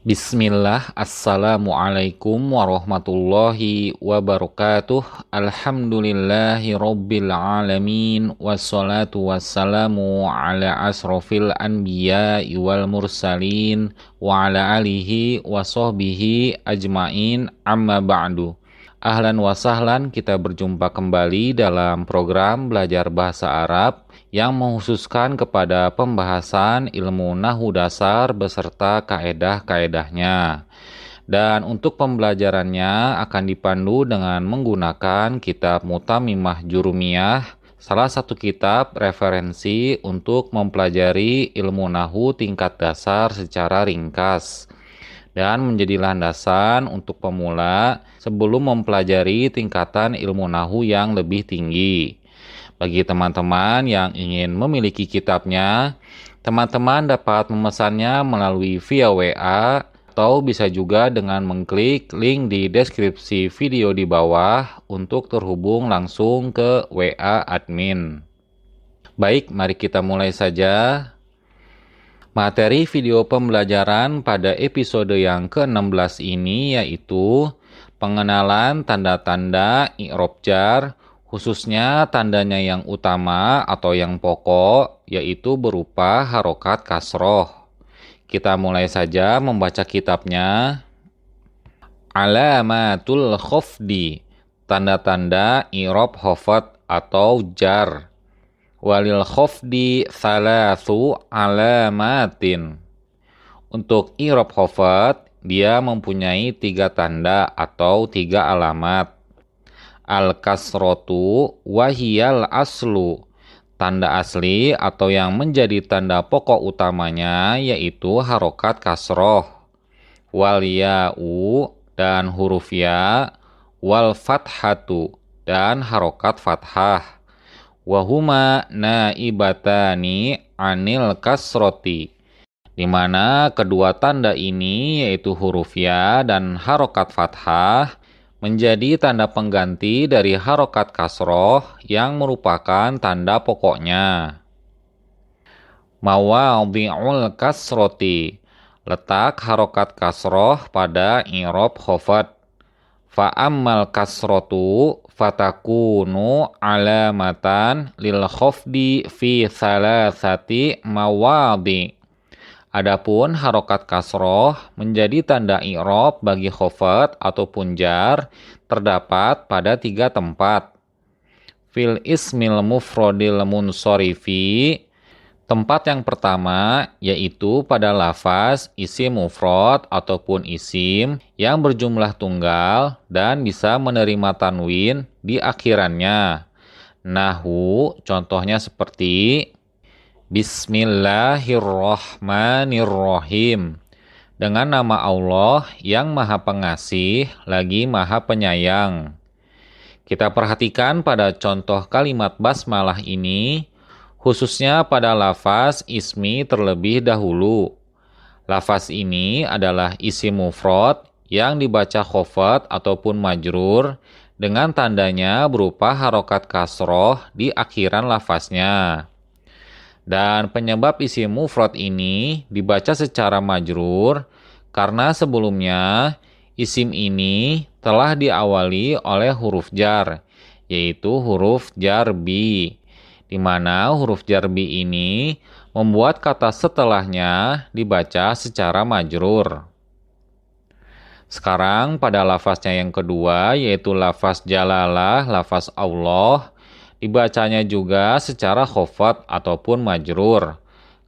Bismillah, Assalamualaikum warahmatullahi wabarakatuh. Alhamdulillahi rabbil alamin. Wassalatu wassalamu ala asrofil anbiya wal mursalin wa ala alihi wa sahbihi ajmain, amma ba'du. Ahlan wa sahlan, kita berjumpa kembali dalam program belajar bahasa Arab yang menghususkan kepada pembahasan ilmu nahwu dasar beserta kaedah-kaedahnya. Dan untuk pembelajarannya akan dipandu dengan menggunakan kitab Mutamimah Jurumiyah, salah satu kitab referensi untuk mempelajari ilmu nahwu tingkat dasar secara ringkas, dan menjadi landasan untuk pemula sebelum mempelajari tingkatan ilmu nahwu yang lebih tinggi. Bagi teman-teman yang ingin memiliki kitabnya, teman-teman dapat memesannya melalui via WA atau bisa juga dengan mengklik link di deskripsi video di bawah untuk terhubung langsung ke WA admin. Baik, mari kita mulai saja. Materi video pembelajaran pada episode yang ke-16 ini yaitu pengenalan tanda-tanda i'rab jar, khususnya tandanya yang utama atau yang pokok, yaitu berupa harokat kasroh. Kita mulai saja membaca kitabnya. Alamatul khofdi, tanda-tanda i'rab khofat atau jar. Walil khofdi thalathu alamatin. Untuk i'rab khofat, dia mempunyai 3 tanda atau 3 alamat. Al-kasrotu wahiyal aslu, tanda asli atau yang menjadi tanda pokok utamanya yaitu harokat kasroh. Wal ya'u, dan huruf ya. Wal fathatu, dan harokat fathah. Wahuma naibatani anil kasroti, di mana kedua tanda ini yaitu huruf ya dan harokat fathah menjadi tanda pengganti dari harokat kasroh yang merupakan tanda pokoknya. Mawadhi'ul kasroti, letak harokat kasroh pada i'rab khofat. Fa'ammal kasrotu fatakunu alamatan lil khofdi fi thalathati mawadhi. Adapun harokat kasroh menjadi tanda i'rab bagi khofat ataupun jar terdapat pada 3 tempat. Fil ismil mufrodil munsorifi, tempat yang pertama yaitu pada lafaz isim mufrad ataupun isim yang berjumlah tunggal dan bisa menerima tanwin di akhirannya. Nahwu, contohnya seperti Bismillahirrahmanirrahim, dengan nama Allah yang Maha Pengasih lagi Maha Penyayang. Kita perhatikan pada contoh kalimat basmalah ini, khususnya pada lafaz ismi terlebih dahulu. Lafaz ini adalah isim mufrad yang dibaca khofat ataupun majrur dengan tandanya berupa harokat kasroh di akhiran lafaznya. Dan penyebab isim mufrad ini dibaca secara majrur karena sebelumnya isim ini telah diawali oleh huruf jar, yaitu huruf jar bi, di mana huruf jar bi ini membuat kata setelahnya dibaca secara majrur. Sekarang pada lafaznya yang kedua yaitu lafaz jalalah, lafaz Allah, dibacanya juga secara khofat ataupun majrur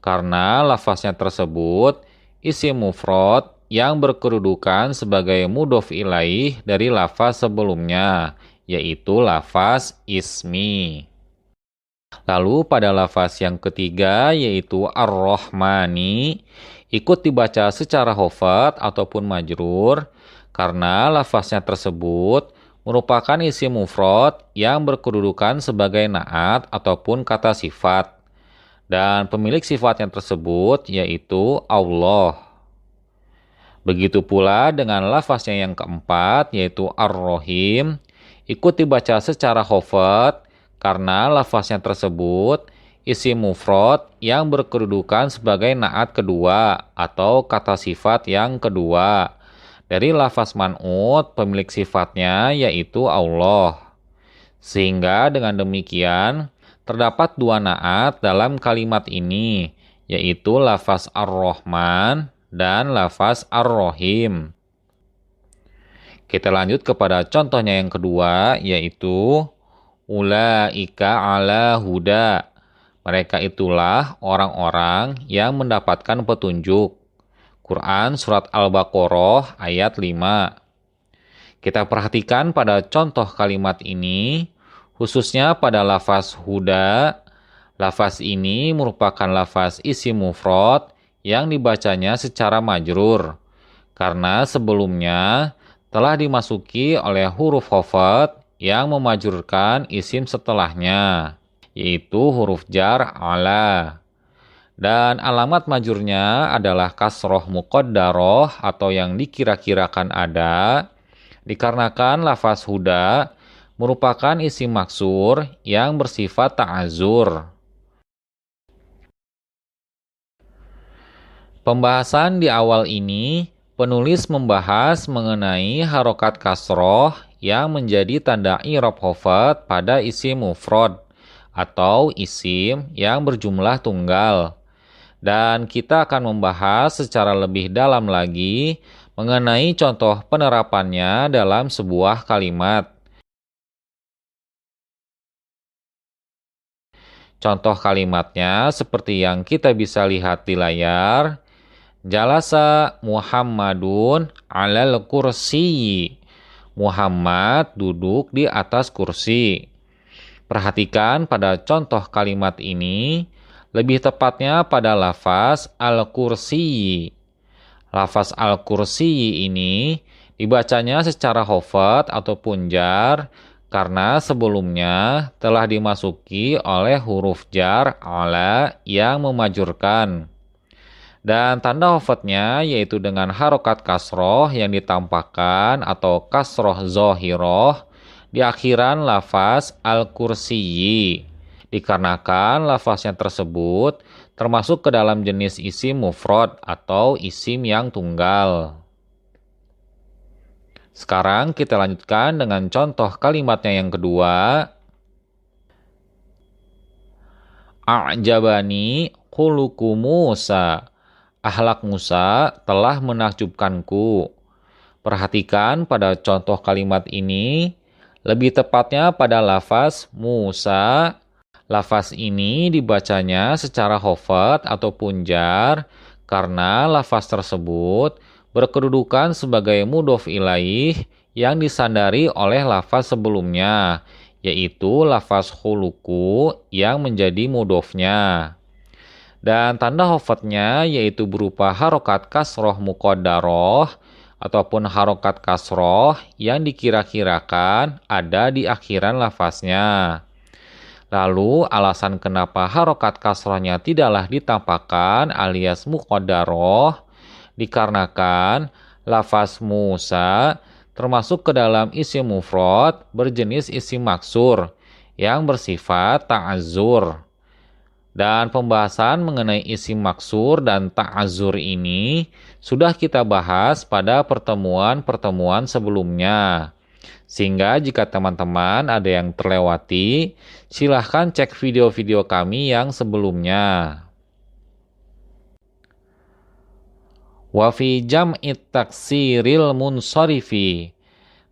karena lafaznya tersebut isim mufrad yang berkedudukan sebagai mudhof ilaih dari lafaz sebelumnya, yaitu lafaz ismi. Lalu pada lafaz yang ketiga yaitu ar-Rahmani, ikut dibaca secara khofat ataupun majrur karena lafaznya tersebut merupakan isim mufrad yang berkedudukan sebagai naat ataupun kata sifat. Dan pemilik sifatnya tersebut yaitu Allah. Begitu pula dengan lafaznya yang keempat yaitu ar-Rahim, ikut dibaca secara khofat karena lafaznya tersebut isim mufrad yang berkedudukan sebagai naat kedua atau kata sifat yang kedua dari lafaz man'ut pemilik sifatnya yaitu Allah. Sehingga dengan demikian terdapat dua naat dalam kalimat ini, yaitu lafaz Ar-Rahman dan lafaz Ar-Rahim. Kita lanjut kepada contohnya yang kedua, yaitu ulaika ala huda. Mereka itulah orang-orang yang mendapatkan petunjuk. Quran Surat Al-Baqarah ayat 5. Kita perhatikan pada contoh kalimat ini, khususnya pada lafaz huda. Lafaz ini merupakan lafaz isim mufrad yang dibacanya secara majrur, karena sebelumnya telah dimasuki oleh huruf khafad yang memajrurkan isim setelahnya, yaitu huruf jar ala. Dan alamat majurnya adalah kasroh muqaddaroh atau yang dikira-kirakan ada, dikarenakan lafaz huda merupakan isim maksur yang bersifat ta'azur. Pembahasan di awal ini, penulis membahas mengenai harokat kasroh yang menjadi tanda i'rab khafad pada isim mufrad atau isim yang berjumlah tunggal. Dan kita akan membahas secara lebih dalam lagi mengenai contoh penerapannya dalam sebuah kalimat. Contoh kalimatnya seperti yang kita bisa lihat di layar. Jalasa Muhammadun alal kursi. Muhammad duduk di atas kursi. Perhatikan pada contoh kalimat ini, lebih tepatnya pada lafaz al-kursi. Lafaz al-kursi ini dibacanya secara khafad ataupun jar karena sebelumnya telah dimasuki oleh huruf jar ala yang memajurkan. Dan tanda khafadnya yaitu dengan harokat kasroh yang ditampakkan atau kasroh zohiroh di akhiran lafaz al-kursiyi. Dikarenakan lafaznya tersebut termasuk ke dalam jenis isim mufrad atau isim yang tunggal. Sekarang kita lanjutkan dengan contoh kalimatnya yang kedua. A'jabani khuluqu Musa. Akhlak Musa telah menakjubkanku. Perhatikan pada contoh kalimat ini, lebih tepatnya pada lafaz Musa. Lafaz ini dibacanya secara khafad ataupun jar karena lafaz tersebut berkedudukan sebagai mudhof ilaih yang disandari oleh lafaz sebelumnya, yaitu lafaz khuluqu yang menjadi mudhofnya. Dan tanda khafadnya yaitu berupa harokat kasroh muqaddaroh ataupun harokat kasroh yang dikira-kirakan ada di akhiran lafaznya. Lalu alasan kenapa harokat kasrohnya tidaklah ditampakkan alias muqaddaroh dikarenakan lafaz Musa termasuk ke dalam isim mufrad berjenis isim maksur yang bersifat ta'azur. Dan pembahasan mengenai isim maksur dan ta'azur ini sudah kita bahas pada pertemuan-pertemuan sebelumnya. Sehingga jika teman-teman ada yang terlewati, silahkan cek video-video kami yang sebelumnya. Wa fi jam'it taksiril munsarifi.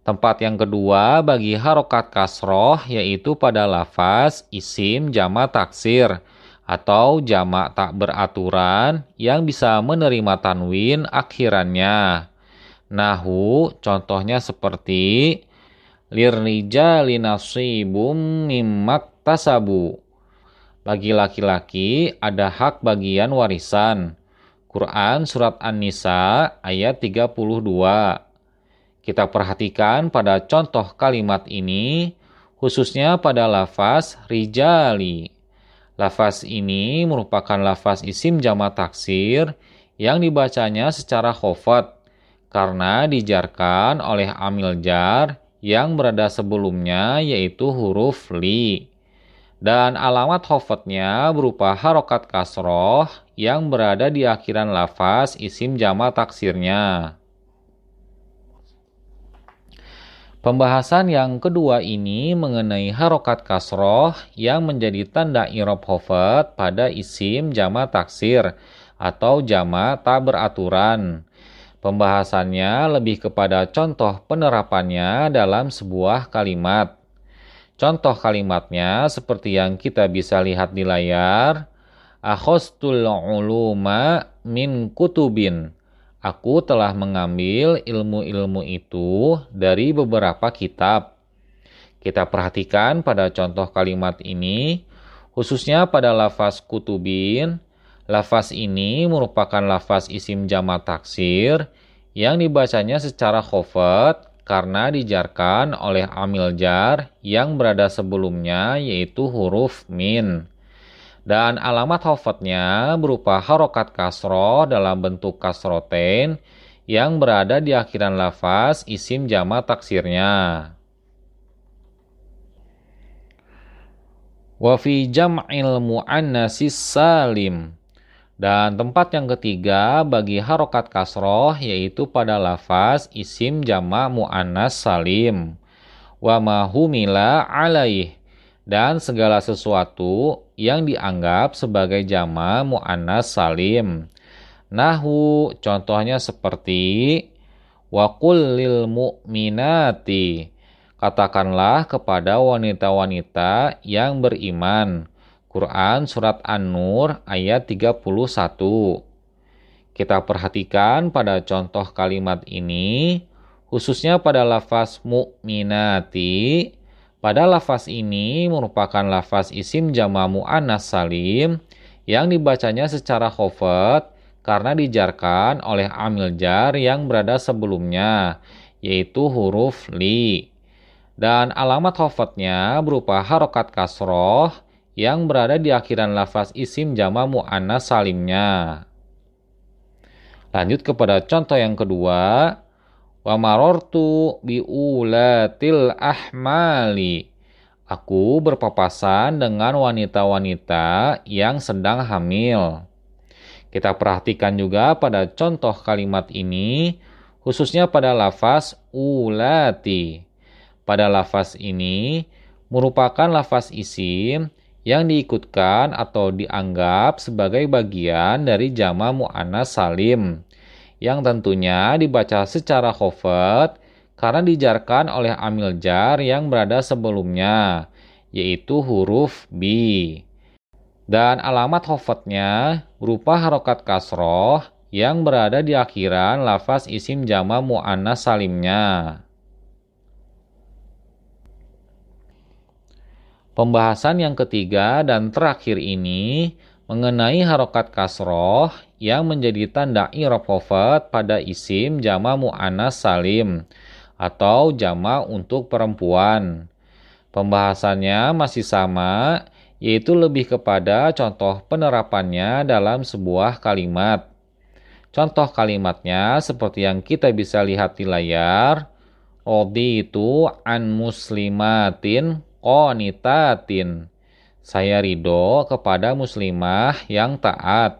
Tempat yang kedua bagi harokat kasroh yaitu pada lafaz isim jamak taksir atau jamak tak beraturan yang bisa menerima tanwin akhirannya. Nahu contohnya seperti lirrijali nasibum mimmak tasabu. Bagi laki-laki ada hak bagian warisan. Quran Surat An-Nisa ayat 32. Kita perhatikan pada contoh kalimat ini, khususnya pada lafaz rijali. Lafaz ini merupakan lafaz isim jamak taksir yang dibacanya secara khafad karena dijarkan oleh amil jar yang berada sebelumnya yaitu huruf li. Dan alamat khafadnya berupa harokat kasroh yang berada di akhiran lafaz isim jama taksirnya. Pembahasan yang kedua ini mengenai harokat kasroh yang menjadi tanda i'rab khafad pada isim jama taksir atau jama tak beraturan. Pembahasannya lebih kepada contoh penerapannya dalam sebuah kalimat. Contoh kalimatnya seperti yang kita bisa lihat di layar. Akhostul uluma min kutubin. Aku telah mengambil ilmu-ilmu itu dari beberapa kitab. Kita perhatikan pada contoh kalimat ini, khususnya pada lafaz kutubin. Lafaz ini merupakan lafaz isim jama taksir yang dibacanya secara khafad karena dijarkan oleh amil jar yang berada sebelumnya yaitu huruf min. Dan alamat khafadnya berupa harokat kasroh dalam bentuk kasrotain yang berada di akhiran lafaz isim jama taksirnya. Wa fi jam'il mu'annatsis salim. Dan tempat yang ketiga bagi harokat kasroh yaitu pada lafaz isim jama mu'annas salim. Wa ma humila alaih. Dan segala sesuatu yang dianggap sebagai jama mu'annas salim. Nahu, contohnya seperti wa qul lil mu'minati. Katakanlah kepada wanita-wanita yang beriman. Quran Surat An-Nur ayat 31. Kita perhatikan pada contoh kalimat ini, khususnya pada lafaz mu'minati. Pada lafaz ini merupakan lafaz isim jama mu'annas salim yang dibacanya secara khafad karena dijarkan oleh amil jar yang berada sebelumnya, yaitu huruf li. Dan alamat khafadnya berupa harokat kasroh yang berada di akhiran lafaz isim jama mu'annas salimnya. Lanjut kepada contoh yang kedua. Wa marortu biulatil ahmali. Aku berpapasan dengan wanita-wanita yang sedang hamil. Kita perhatikan juga pada contoh kalimat ini, khususnya pada lafaz ulati. Pada lafaz ini merupakan lafaz isim yang diikutkan atau dianggap sebagai bagian dari jama mu'annas salim, yang tentunya dibaca secara khafad karena dijarkan oleh amil jar yang berada sebelumnya, yaitu huruf bi. Dan alamat khafadnya berupa harokat kasroh yang berada di akhiran lafaz isim jama mu'annas salimnya. Pembahasan yang ketiga dan terakhir ini mengenai harokat kasroh yang menjadi tanda i'rab khafad pada isim jama mu'annas salim atau jama untuk perempuan. Pembahasannya masih sama, yaitu lebih kepada contoh penerapannya dalam sebuah kalimat. Contoh kalimatnya seperti yang kita bisa lihat di layar. Raditu an muslimatin qanitatin. Saya ridho kepada muslimah yang taat.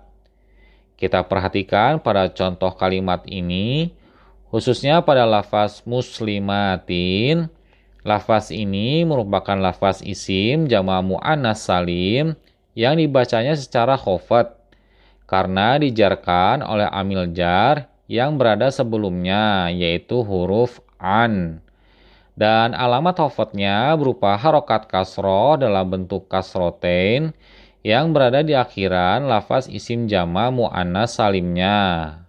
Kita perhatikan pada contoh kalimat ini, khususnya pada lafaz muslimatin. Lafaz ini merupakan lafaz isim jama mu'annas salim yang dibacanya secara khafad karena dijarkan oleh amil jar yang berada sebelumnya, yaitu huruf an. Dan alamat khafadnya berupa harokat kasroh dalam bentuk kasrotain yang berada di akhiran lafaz isim jama mu'annas salimnya.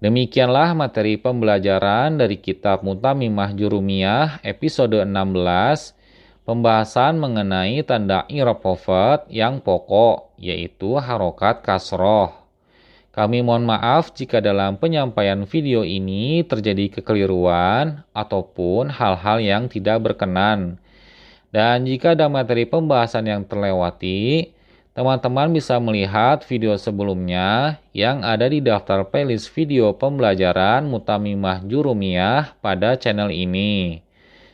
Demikianlah materi pembelajaran dari kitab Mutamimah Jurumiyah episode 16, pembahasan mengenai tanda i'rab khafad yang pokok, yaitu harokat kasroh. Kami mohon maaf jika dalam penyampaian video ini terjadi kekeliruan ataupun hal-hal yang tidak berkenan. Dan jika ada materi pembahasan yang terlewati, teman-teman bisa melihat video sebelumnya yang ada di daftar playlist video pembelajaran Mutamimah Jurumiyah pada channel ini.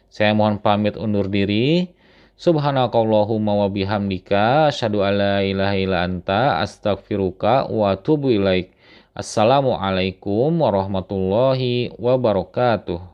Saya mohon pamit undur diri. Subhanakallahumma wa bihamdika asyhadu an la ilaha illa anta astaghfiruka wa atubu ilaik. Assalamualaikum warahmatullahi wabarakatuh.